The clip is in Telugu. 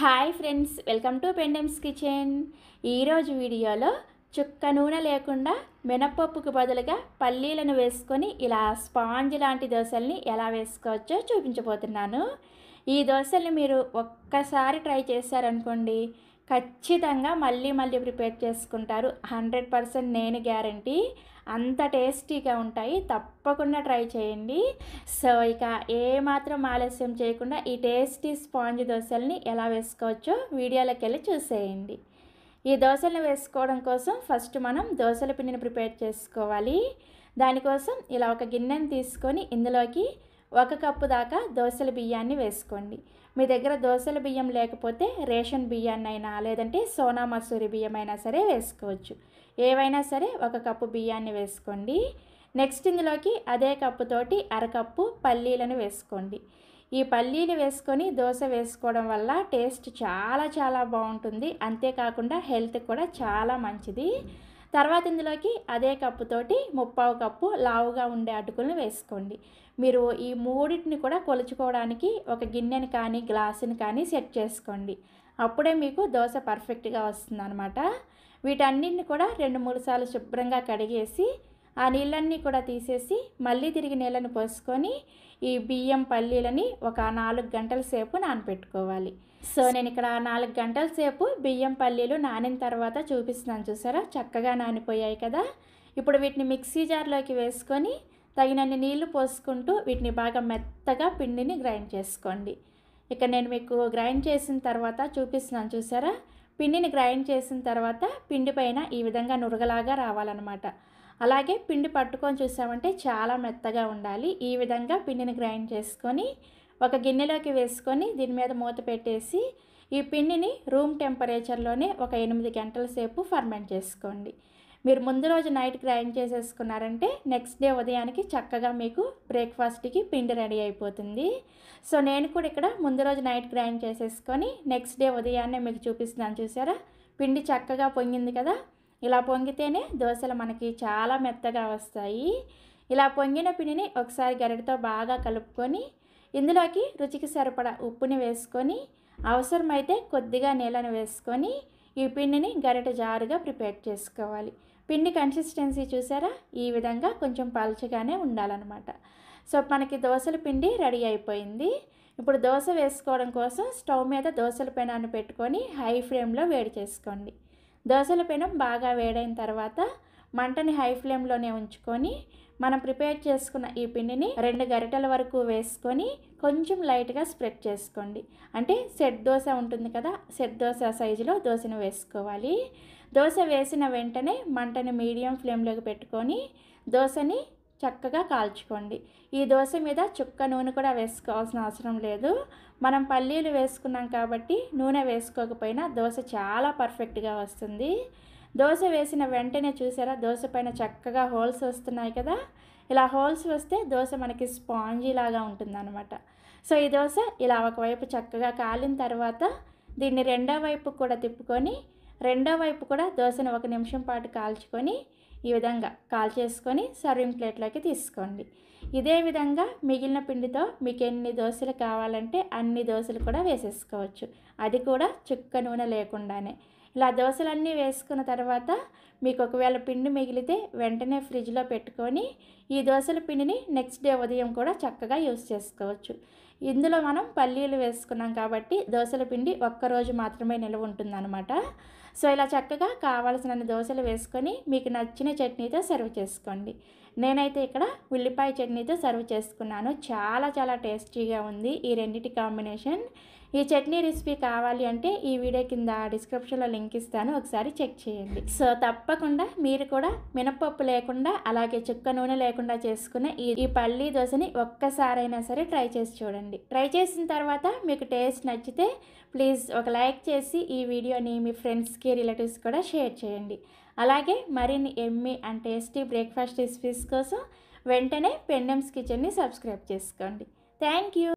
Hi friends, welcome to Pendems kitchen. ఈరోజు వీడియోలో చుక్క నూనె లేకుండా మినపప్పుకు బదులుగా పల్లీలను వేసుకొని ఇలా స్పాంజ్ లాంటి దోశల్ని ఎలా వేసుకోవచ్చో చూపించబోతున్నాను. ఈ దోశల్ని మీరు ఒక్కసారి ట్రై చేశారనుకోండి, ఖచ్చితంగా మళ్ళీ మళ్ళీ ప్రిపేర్ చేసుకుంటారు. 100% నేను గ్యారంటీ. అంత టేస్టీగా ఉంటాయి. తప్పకుండా ట్రై చేయండి. సో ఇక ఏమాత్రం ఆలస్యం చేయకుండా ఈ టేస్టీ స్పాంజ్ దోశల్ని ఎలా వేసుకోవచ్చో వీడియోలోకి వెళ్ళి చూసేయండి. ఈ దోశలను వేసుకోవడం కోసం ఫస్ట్ మనం దోశల పిండిని ప్రిపేర్ చేసుకోవాలి. దానికోసం ఇలా ఒక గిన్నెని తీసుకొని ఇందులోకి 1 కప్పు దాకా దోశల బియ్యాన్ని వేసుకోండి. మీ దగ్గర దోశల బియ్యం లేకపోతే రేషన్ బియ్యాన్నైనా లేదంటే సోనా మసూరి బియ్యం అయినా సరే వేసుకోవచ్చు. ఏవైనా సరే 1 కప్పు బియ్యాన్ని వేసుకోండి. నెక్స్ట్ ఇందులోకి అదే కప్పుతోటి 1/2 కప్పు పల్లీలను వేసుకోండి. ఈ పల్లీలు వేసుకొని దోశ వేసుకోవడం వల్ల టేస్ట్ చాలా చాలా బాగుంటుంది. అంతేకాకుండా హెల్త్ కూడా చాలా మంచిది. తర్వాత ఇందులోకి అదే కప్పుతోటి 1/4 కప్పు లావుగా ఉండే అటుకులను వేసుకోండి. మీరు ఈ మూడింటిని కూడా కొలుచుకోవడానికి ఒక గిన్నెని కానీ గ్లాసుని కానీ సెట్ చేసుకోండి. అప్పుడే మీకు దోశ పర్ఫెక్ట్గా వస్తుందన్నమాట. వీటన్నిటిని కూడా 2-3 సార్లు శుభ్రంగా కడిగేసి ఆ నీళ్ళన్నీ కూడా తీసేసి మళ్ళీ తిరిగి నీళ్ళని పోసుకొని ఈ బియ్యం పల్లీలని ఒక 4 గంటల సేపు నానబెట్టుకోవాలి. సో నేను ఇక్కడ 4 గంటల సేపు బియ్యం పల్లీలు నానిన తర్వాత చూపిస్తున్నాను. చూసారా, చక్కగా నానిపోయాయి కదా. ఇప్పుడు వీటిని మిక్సీ జార్లోకి వేసుకొని తగినన్ని నీళ్లు పోసుకుంటూ వీటిని బాగా మెత్తగా పిండిని గ్రైండ్ చేసుకోండి. ఇక్కడ నేను మీకు గ్రైండ్ చేసిన తర్వాత చూపిస్తున్నాను. చూసారా, పిండిని గ్రైండ్ చేసిన తర్వాత పిండి పైన ఈ విధంగా నురగలాగా రావాలన్నమాట. అలాగే పిండి పట్టుకొని చూసామంటే చాలా మెత్తగా ఉండాలి. ఈ విధంగా పిండిని గ్రైండ్ చేసుకొని ఒక గిన్నెలోకి వేసుకొని దీని మీద మూత పెట్టేసి ఈ పిండిని రూమ్ టెంపరేచర్లోనే ఒక 8 గంటల సేపు ఫర్మెంట్ చేసుకోండి. మీరు ముందు రోజు నైట్ గ్రైండ్ చేసేసుకున్నారంటే నెక్స్ట్ డే ఉదయానికి చక్కగా మీకు బ్రేక్ఫాస్ట్కి పిండి రెడీ అయిపోతుంది. సో నేను కూడా ఇక్కడ ముందు రోజు నైట్ గ్రైండ్ చేసేసుకొని నెక్స్ట్ డే ఉదయాన్నే మీకు చూపిస్తున్నాను. చూసారా, పిండి చక్కగా పొంగింది కదా. ఇలా పొంగితేనే దోశలు మనకి చాలా మెత్తగా వస్తాయి. ఇలా పొంగిన పిండిని ఒకసారి గరిటెతో బాగా కలుపుకొని ఇందులోకి రుచికి సరిపడా ఉప్పుని వేసుకొని అవసరమైతే కొద్దిగా నీళ్ళని వేసుకొని ఈ పిండిని గరిటె జారుగా ప్రిపేర్ చేసుకోవాలి. పిండి కన్సిస్టెన్సీ చూసారా, ఈ విధంగా కొంచెం పలుచగానే ఉండాలన్నమాట. సో మనకి దోశల పిండి రెడీ అయిపోయింది. ఇప్పుడు దోశ వేసుకోవడం కోసం స్టవ్ మీద దోశల పెనాన్ని పెట్టుకొని హై ఫ్లేమ్లో వేడి చేసుకోండి. దోశల పెనం బాగా వేడైన తర్వాత మంటని హై ఫ్లేమ్లోనే ఉంచుకొని మనం ప్రిపేర్ చేసుకున్న ఈ పిండిని 2 గరిటెల వరకు వేసుకొని కొంచెం లైట్గా స్ప్రెడ్ చేసుకోండి. అంటే సెట్ దోశ ఉంటుంది కదా, సెట్ దోశ సైజులో దోశను వేసుకోవాలి. దోశ వేసిన వెంటనే మంటని మీడియం ఫ్లేమ్లోకి పెట్టుకొని దోశని చక్కగా కాల్చుకోండి. ఈ దోశ మీద చుక్క నూనె కూడా వేసుకోవాల్సిన అవసరం లేదు. మనం పల్లీలు వేసుకున్నాం కాబట్టి నూనె వేసుకోకపోయినా దోశ చాలా పర్ఫెక్ట్గా వస్తుంది. దోశ వేసిన వెంటనే చూసారా, దోశ పైన చక్కగా హోల్స్ వస్తున్నాయి కదా. ఇలా హోల్స్ వస్తే దోశ మనకి స్పాంజీ లాగా ఉంటుందన్నమాట. సో ఈ దోశ ఇలా ఒకవైపు చక్కగా కాలిన తర్వాత దీన్ని రెండో వైపు కూడా తిప్పుకొని రెండో వైపు కూడా దోశను 1 నిమిషం పాటు కాల్చుకొని ఈ విధంగా కాల్చేసుకొని సర్వింగ్ ప్లేట్లోకి తీసుకోండి. ఇదే విధంగా మిగిలిన పిండితో మీకు ఎన్ని దోశలు కావాలంటే అన్ని దోశలు కూడా వేసేసుకోవచ్చు. అది కూడా చుక్క నూనె లేకుండానే. ఇలా దోశలన్నీ వేసుకున్న తర్వాత మీకు ఒకవేళ పిండి మిగిలితే వెంటనే ఫ్రిడ్జ్లో పెట్టుకొని ఈ దోశల పిండిని నెక్స్ట్ డే ఉదయం కూడా చక్కగా యూస్ చేసుకోవచ్చు. ఇందులో మనం పల్లీలు వేసుకున్నాం కాబట్టి దోశల పిండి ఒక్కరోజు మాత్రమే నిల్వ ఉంటుందన్నమాట. సో ఇలా చక్కగా కావాల్సినన్ని దోశలు వేసుకొని మీకు నచ్చిన చట్నీతో సర్వ్ చేసుకోండి. నేనైతే ఇక్కడ ఉల్లిపాయ చట్నీతో సర్వ్ చేసుకున్నాను. చాలా చాలా టేస్టీగా ఉంది ఈ రెండిటి కాంబినేషన్. ఈ చట్నీ రెసిపీ కావాలి అంటే ఈ వీడియో కింద డిస్క్రిప్షన్లో లింక్ ఇస్తాను, ఒకసారి చెక్ చేయండి. సో తప్పకుండా మీరు కూడా మినపప్పు లేకుండా అలాగే చుక్క నూనె లేకుండా చేసుకునే ఈ పల్లీ దోశని ఒక్కసారైనా సరే ట్రై చేసి చూడండి. ట్రై చేసిన తర్వాత మీకు టేస్ట్ నచ్చితే ప్లీజ్ ఒక లైక్ చేసి ఈ వీడియోని మీ ఫ్రెండ్స్కి రిలేటివ్స్ కూడా షేర్ చేయండి. అలాగే మరిన్ని Emmy and tasty breakfast recipes కోసం వెంటనే పెండెమ్స్ కిచెన్ని సబ్స్క్రైబ్ చేసుకోండి. Thank you.